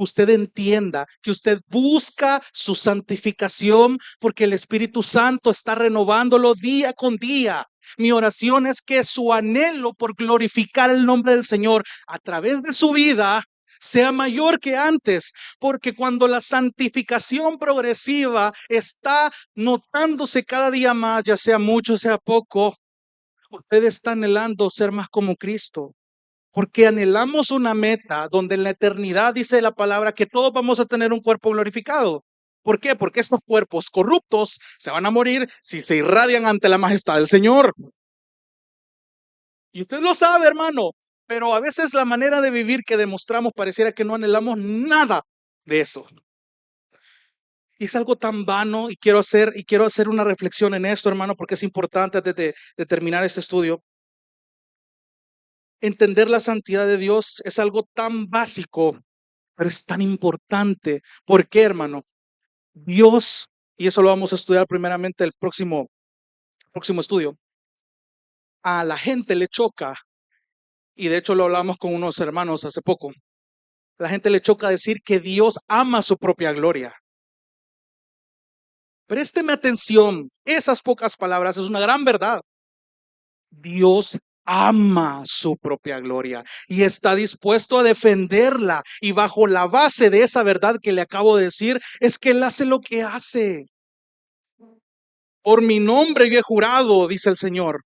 usted entienda que usted busca su santificación porque el Espíritu Santo está renovándolo día con día. Mi oración es que su anhelo por glorificar el nombre del Señor a través de su vida sea mayor que antes, porque cuando la santificación progresiva está notándose cada día más, ya sea mucho, sea poco, usted está anhelando ser más como Cristo. Porque anhelamos una meta donde en la eternidad dice la palabra que todos vamos a tener un cuerpo glorificado. ¿Por qué? Porque estos cuerpos corruptos se van a morir si se irradian ante la majestad del Señor. Y usted lo sabe, hermano, pero a veces la manera de vivir que demostramos pareciera que no anhelamos nada de eso. Y es algo tan vano y quiero hacer una reflexión en esto, hermano, porque es importante antes de terminar este estudio. Entender la santidad de Dios es algo tan básico, pero es tan importante. ¿Por qué, hermano? Dios, y eso lo vamos a estudiar primeramente el próximo estudio, a la gente le choca, y de hecho lo hablamos con unos hermanos hace poco, la gente le choca decir que Dios ama su propia gloria. Présteme atención, esas pocas palabras es una gran verdad. Dios ama su propia gloria y está dispuesto a defenderla. Y bajo la base de esa verdad que le acabo de decir, es que Él hace lo que hace. Por mi nombre yo he jurado, dice el Señor.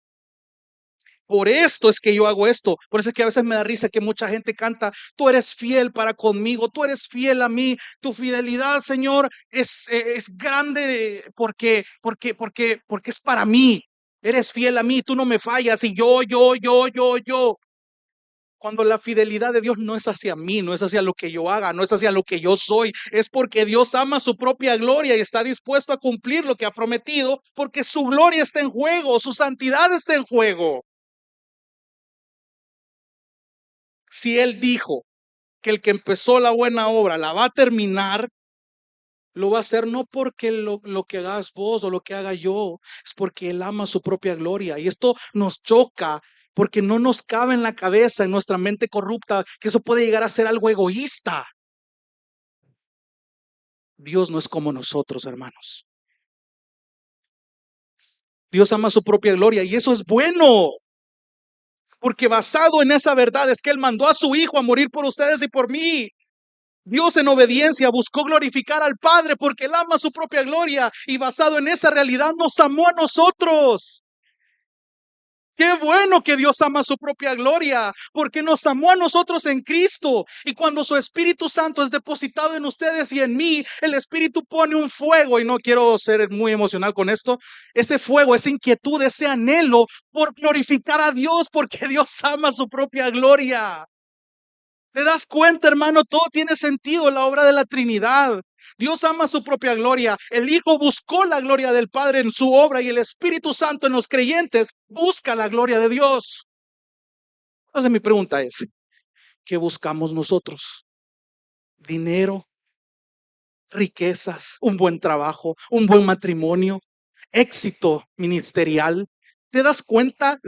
Por esto es que yo hago esto. Por eso es que a veces me da risa que mucha gente canta: tú eres fiel para conmigo, tú eres fiel a mí, tu fidelidad, Señor, es grande porque es para mí. Eres fiel a mí, tú no me fallas y yo. Cuando la fidelidad de Dios no es hacia mí, no es hacia lo que yo haga, no es hacia lo que yo soy, es porque Dios ama su propia gloria y está dispuesto a cumplir lo que ha prometido, porque su gloria está en juego, su santidad está en juego. Si Él dijo que el que empezó la buena obra la va a terminar, lo va a hacer no porque lo que hagas vos o lo que haga yo, es porque Él ama su propia gloria. Y esto nos choca porque no nos cabe en la cabeza, en nuestra mente corrupta, que eso puede llegar a ser algo egoísta. Dios no es como nosotros, hermanos. Dios ama su propia gloria y eso es bueno. Porque basado en esa verdad es que Él mandó a su Hijo a morir por ustedes y por mí. Dios en obediencia buscó glorificar al Padre porque Él ama su propia gloria y basado en esa realidad nos amó a nosotros. Qué bueno que Dios ama su propia gloria, porque nos amó a nosotros en Cristo. Y cuando su Espíritu Santo es depositado en ustedes y en mí, el Espíritu pone un fuego, y no quiero ser muy emocional con esto, ese fuego, esa inquietud, ese anhelo por glorificar a Dios, porque Dios ama su propia gloria. ¿Te das cuenta, hermano? Todo tiene sentido en la obra de la Trinidad. Dios ama su propia gloria. El Hijo buscó la gloria del Padre en su obra y el Espíritu Santo en los creyentes busca la gloria de Dios. Entonces mi pregunta es, ¿qué buscamos nosotros? ¿Dinero, riquezas, un buen trabajo, un buen matrimonio, éxito ministerial? ¿Te das cuenta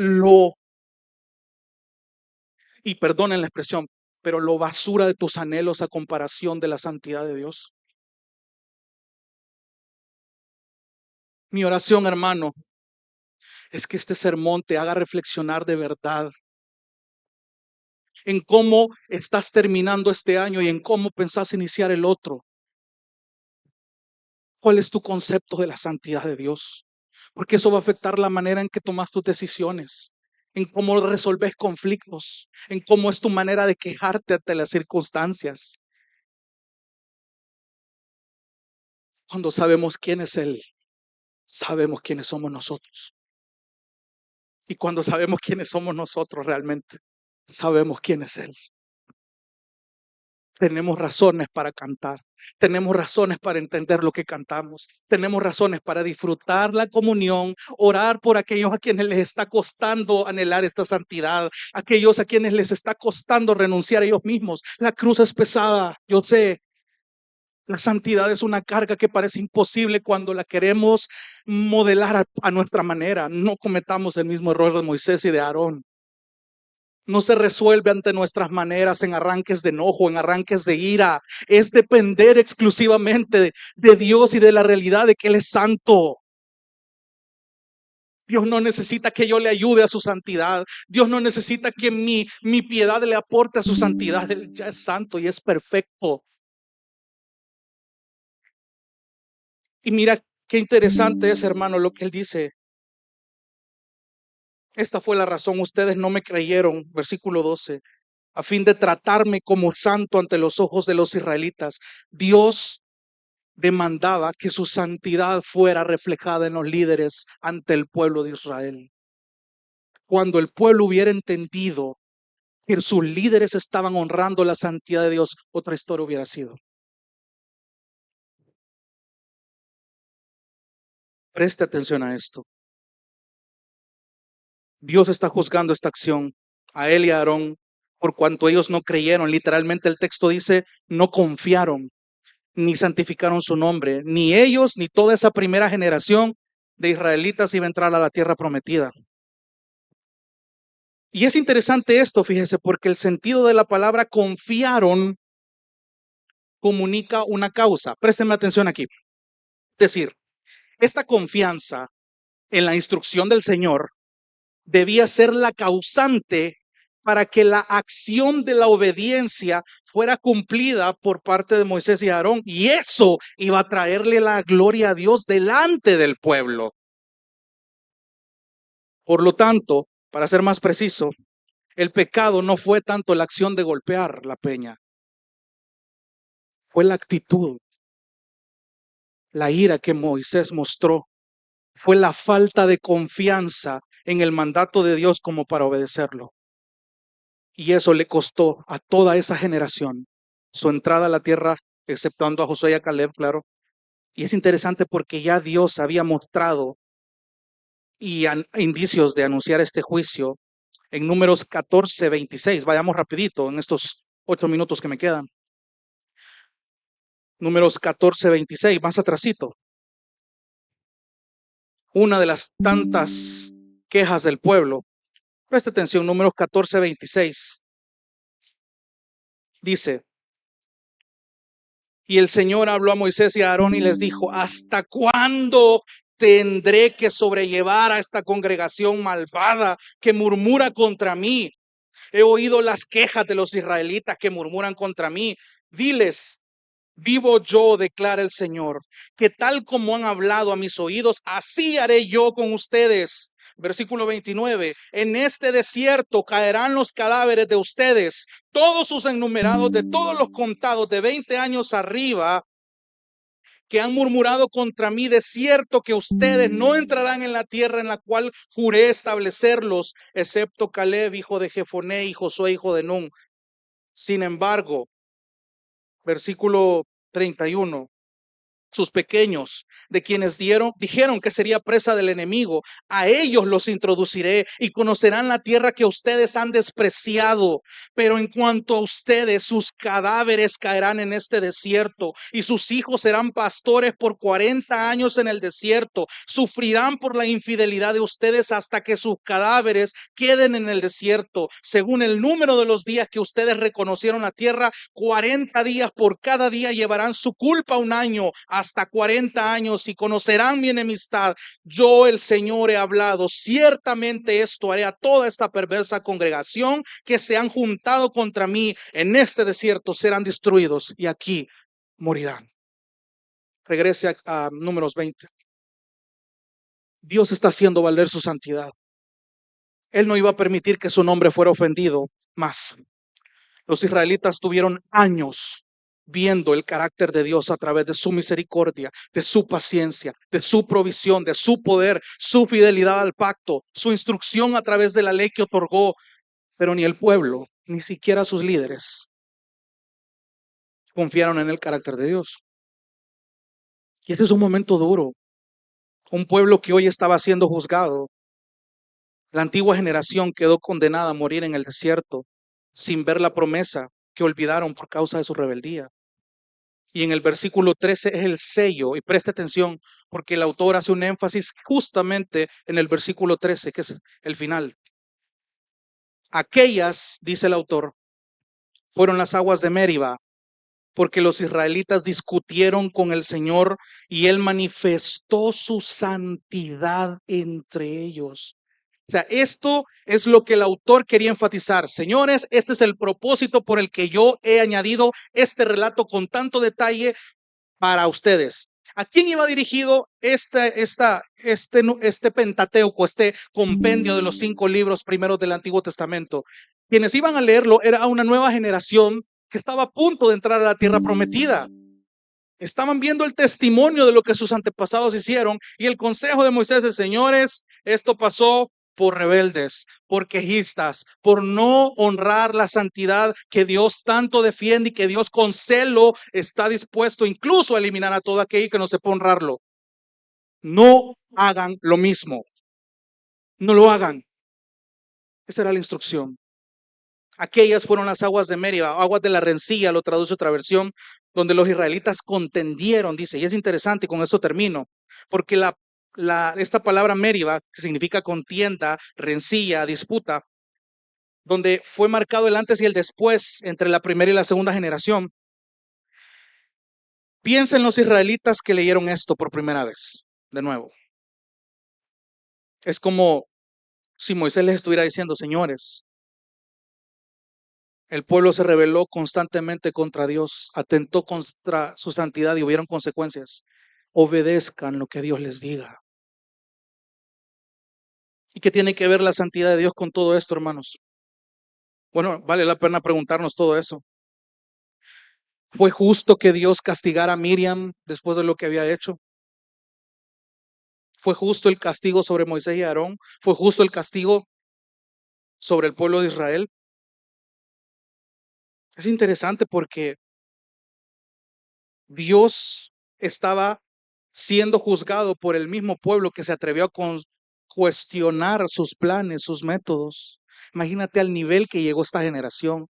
y perdonen la expresión, pero lo basura de tus anhelos a comparación de la santidad de Dios? Mi oración, hermano, es que este sermón te haga reflexionar de verdad en cómo estás terminando este año y en cómo pensás iniciar el otro. ¿Cuál es tu concepto de la santidad de Dios? Porque eso va a afectar la manera en que tomas tus decisiones, en cómo resolves conflictos, en cómo es tu manera de quejarte ante las circunstancias. Cuando sabemos quién es Él, sabemos quiénes somos nosotros. Y cuando sabemos quiénes somos nosotros realmente, sabemos quién es Él. Tenemos razones para cantar, tenemos razones para entender lo que cantamos, tenemos razones para disfrutar la comunión, orar por aquellos a quienes les está costando anhelar esta santidad, aquellos a quienes les está costando renunciar a ellos mismos. La cruz es pesada, yo sé. La santidad es una carga que parece imposible cuando la queremos modelar a nuestra manera. No cometamos el mismo error de Moisés y de Aarón. No se resuelve ante nuestras maneras en arranques de enojo, en arranques de ira. Es depender exclusivamente de Dios y de la realidad de que Él es santo. Dios no necesita que yo le ayude a su santidad. Dios no necesita que mi piedad le aporte a su santidad. Él ya es santo y es perfecto. Y mira qué interesante es, hermano, lo que Él dice. Esta fue la razón, ustedes no me creyeron, versículo 12, a fin de tratarme como santo ante los ojos de los israelitas. Dios demandaba que su santidad fuera reflejada en los líderes ante el pueblo de Israel. Cuando el pueblo hubiera entendido que sus líderes estaban honrando la santidad de Dios, otra historia hubiera sido. Preste atención a esto. Dios está juzgando esta acción a él y a Aarón por cuanto ellos no creyeron. Literalmente el texto dice, no confiaron ni santificaron su nombre. Ni ellos ni toda esa primera generación de israelitas iba a entrar a la tierra prometida. Y es interesante esto, fíjese, porque el sentido de la palabra confiaron comunica una causa. Préstenme atención aquí. Es decir, esta confianza en la instrucción del Señor debía ser la causante para que la acción de la obediencia fuera cumplida por parte de Moisés y Aarón. Y eso iba a traerle la gloria a Dios delante del pueblo. Por lo tanto, para ser más preciso, el pecado no fue tanto la acción de golpear la peña, fue la actitud, la ira que Moisés mostró, fue la falta de confianza en el mandato de Dios como para obedecerlo. Y eso le costó a toda esa generación su entrada a la tierra, exceptuando a Josué y a Caleb, claro. Y es interesante porque ya Dios había mostrado y indicios de anunciar este juicio en Números 14:26. Vayamos rapidito en estos 8 minutos que me quedan. Números 14:26, más atrasito. Una de las tantas quejas del pueblo. Presta atención, Números 14:26. Dice, y el Señor habló a Moisés y a Aarón y les dijo, ¿hasta cuándo tendré que sobrellevar a esta congregación malvada que murmura contra mí. He oído las quejas de los israelitas que murmuran contra mí. Diles, vivo yo, declara el Señor, que tal como han hablado a mis oídos, así haré yo con ustedes. Versículo 29, en este desierto caerán los cadáveres de ustedes, todos sus enumerados, de todos los contados de 20 años arriba, que han murmurado contra mí, de cierto que ustedes no entrarán en la tierra en la cual juré establecerlos, excepto Caleb, hijo de Jefoné, y Josué, hijo de Nun. Sin embargo, versículo 31, sus pequeños, de quienes dijeron que sería presa del enemigo, a ellos los introduciré y conocerán la tierra que ustedes han despreciado. Pero en cuanto a ustedes, sus cadáveres caerán en este desierto y sus hijos serán pastores por 40 años en el desierto. Sufrirán por la infidelidad de ustedes hasta que sus cadáveres queden en el desierto. Según el número de los días que ustedes reconocieron la tierra, 40 días por cada día llevarán su culpa un año, hasta 40 años, y conocerán mi enemistad. Yo, el Señor, he hablado. Ciertamente esto haré a toda esta perversa congregación que se han juntado contra mí. En este desierto serán destruidos y aquí morirán. Regrese a Números 20. Dios está haciendo valer su santidad. Él no iba a permitir que su nombre fuera ofendido más. Los israelitas tuvieron años viendo el carácter de Dios a través de su misericordia, de su paciencia, de su provisión, de su poder, su fidelidad al pacto, su instrucción a través de la ley que otorgó. Pero ni el pueblo, ni siquiera sus líderes confiaron en el carácter de Dios. Y ese es un momento duro. Un pueblo que hoy estaba siendo juzgado. La antigua generación quedó condenada a morir en el desierto sin ver la promesa que olvidaron por causa de su rebeldía. Y en el versículo 13 es el sello, y preste atención porque el autor hace un énfasis justamente en el versículo 13, que es el final. Aquellas, dice el autor, fueron las aguas de Meriba, porque los israelitas discutieron con el Señor y Él manifestó su santidad entre ellos. O sea, esto es lo que el autor quería enfatizar. Señores, este es el propósito por el que yo he añadido este relato con tanto detalle para ustedes. ¿A quién iba dirigido este Pentateuco, este compendio de los 5 libros primeros del Antiguo Testamento? Quienes iban a leerlo era una nueva generación que estaba a punto de entrar a la tierra prometida. Estaban viendo el testimonio de lo que sus antepasados hicieron y el consejo de Moisés de señores, esto pasó por rebeldes, por quejistas, por no honrar la santidad que Dios tanto defiende y que Dios con celo está dispuesto incluso a eliminar a todo aquel que no sepa honrarlo. No hagan lo mismo. No lo hagan. Esa era la instrucción. Aquellas fueron las aguas de Meriba, aguas de la rencilla, lo traduce otra versión, donde los israelitas contendieron, dice, y es interesante, y con esto termino, porque esta palabra Meriba, que significa contienda, rencilla, disputa, donde fue marcado el antes y el después entre la primera y la segunda generación. Piensa en los israelitas que leyeron esto por primera vez, de nuevo. Es como si Moisés les estuviera diciendo, señores, el pueblo se rebeló constantemente contra Dios, atentó contra su santidad y hubieron consecuencias. Obedezcan lo que Dios les diga. ¿Y qué tiene que ver la santidad de Dios con todo esto, hermanos? Bueno, vale la pena preguntarnos todo eso. ¿Fue justo que Dios castigara a Miriam después de lo que había hecho? ¿Fue justo el castigo sobre Moisés y Aarón? ¿Fue justo el castigo sobre el pueblo de Israel? Es interesante porque Dios estaba siendo juzgado por el mismo pueblo que se atrevió a cuestionar sus planes, sus métodos. Imagínate al nivel que llegó esta generación.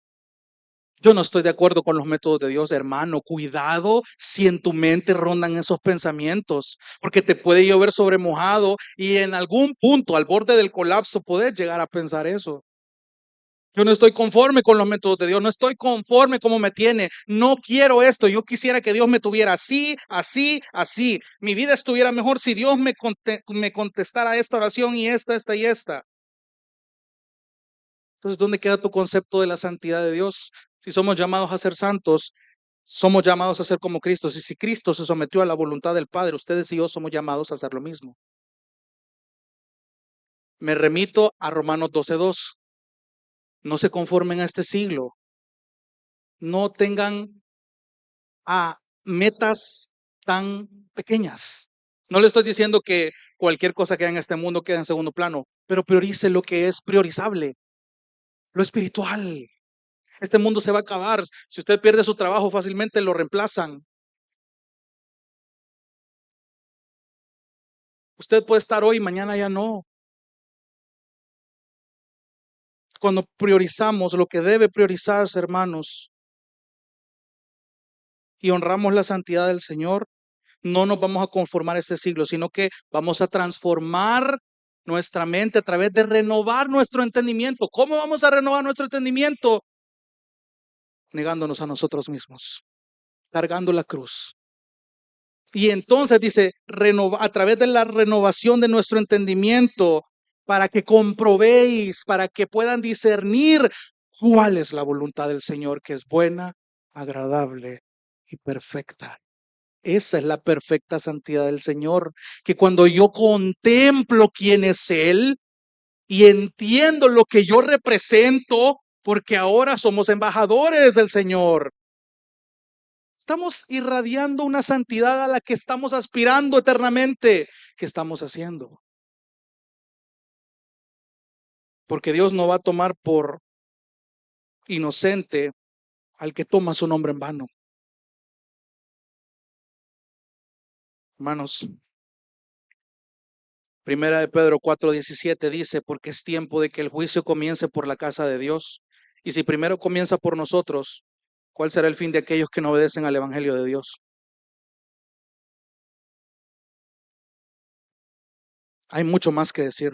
Yo no estoy de acuerdo con los métodos de Dios, hermano. Cuidado si en tu mente rondan esos pensamientos, porque te puede llover sobre mojado y en algún punto, al borde del colapso, puedes llegar a pensar eso. Yo no estoy conforme con los métodos de Dios, no estoy conforme como me tiene, no quiero esto, yo quisiera que Dios me tuviera así, así, así. Mi vida estuviera mejor si Dios me contestara esta oración y esta y esta. Entonces, ¿dónde queda tu concepto de la santidad de Dios? Si somos llamados a ser santos, somos llamados a ser como Cristo. Y si Cristo se sometió a la voluntad del Padre, ustedes y yo somos llamados a hacer lo mismo. Me remito a Romanos 12:2. No se conformen a este siglo. No tengan metas tan pequeñas. No le estoy diciendo que cualquier cosa que hay en este mundo quede en segundo plano, pero priorice lo que es priorizable, lo espiritual. Este mundo se va a acabar. Si usted pierde su trabajo, fácilmente lo reemplazan. Usted puede estar hoy, mañana ya no. Cuando priorizamos lo que debe priorizarse, hermanos, y honramos la santidad del Señor, no nos vamos a conformar a este siglo, sino que vamos a transformar nuestra mente a través de renovar nuestro entendimiento. ¿Cómo vamos a renovar nuestro entendimiento? Negándonos a nosotros mismos, cargando la cruz. Y entonces dice, a través de la renovación de nuestro entendimiento, para que comprobéis, para que puedan discernir cuál es la voluntad del Señor, que es buena, agradable y perfecta. Esa es la perfecta santidad del Señor, que cuando yo contemplo quién es Él y entiendo lo que yo represento, porque ahora somos embajadores del Señor, estamos irradiando una santidad a la que estamos aspirando eternamente. ¿Qué estamos haciendo? Porque Dios no va a tomar por inocente al que toma su nombre en vano. Hermanos, Primera de Pedro 4:17 dice, porque es tiempo de que el juicio comience por la casa de Dios. Y si primero comienza por nosotros, ¿cuál será el fin de aquellos que no obedecen al Evangelio de Dios? Hay mucho más que decir,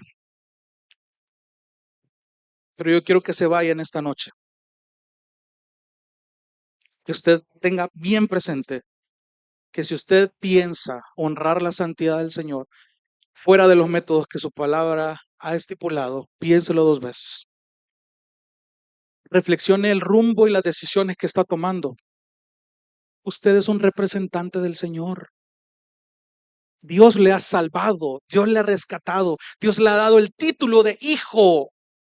pero yo quiero que se vayan esta noche, que usted tenga bien presente que si usted piensa honrar la santidad del Señor fuera de los métodos que su palabra ha estipulado, piénselo 2 veces. Reflexione el rumbo y las decisiones que está tomando. Usted es un representante del Señor. Dios le ha salvado, Dios le ha rescatado, Dios le ha dado el título de hijo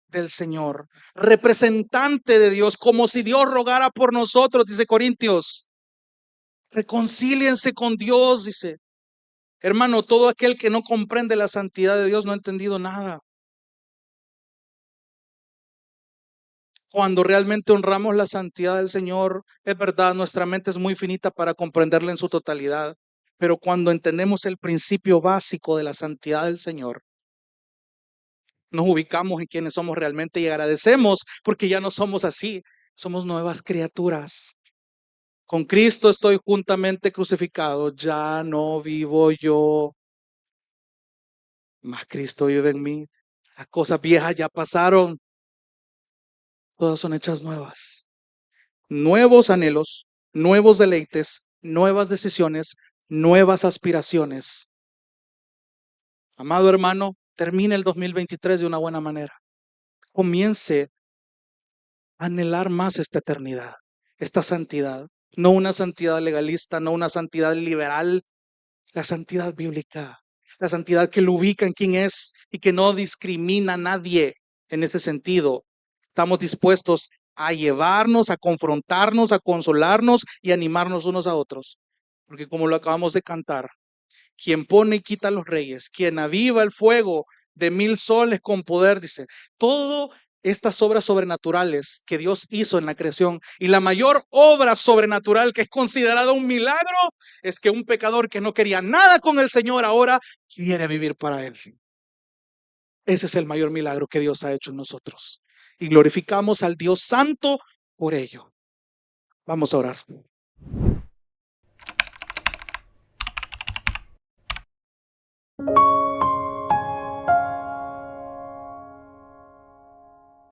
del Señor, representante de Dios, como si Dios rogara por nosotros, dice Corintios. Reconcíliense con Dios, dice. Hermano, todo aquel que no comprende la santidad de Dios no ha entendido nada. Cuando realmente honramos la santidad del Señor, es verdad, nuestra mente es muy finita para comprenderla en su totalidad, pero cuando entendemos el principio básico de la santidad del Señor, nos ubicamos en quienes somos realmente y agradecemos porque ya no somos así, somos nuevas criaturas. Con Cristo estoy juntamente crucificado, ya no vivo yo, mas Cristo vive en mí. Las cosas viejas ya pasaron, todas son hechas nuevas. Nuevos anhelos, nuevos deleites, nuevas decisiones, nuevas aspiraciones. Amado hermano, termine el 2023 de una buena manera. Comience a anhelar más esta eternidad, esta santidad. No una santidad legalista, no una santidad liberal, la santidad bíblica, la santidad que lo ubica en quién es y que no discrimina a nadie en ese sentido. Estamos dispuestos a llevarnos, a confrontarnos, a consolarnos y animarnos unos a otros. Porque como lo acabamos de cantar, quien pone y quita a los reyes, quien aviva el fuego de 1000 soles con poder, dice, todo estas obras sobrenaturales que Dios hizo en la creación, y la mayor obra sobrenatural que es considerada un milagro es que un pecador que no quería nada con el Señor ahora quiere vivir para Él. Ese es el mayor milagro que Dios ha hecho en nosotros y glorificamos al Dios santo por ello. Vamos a orar.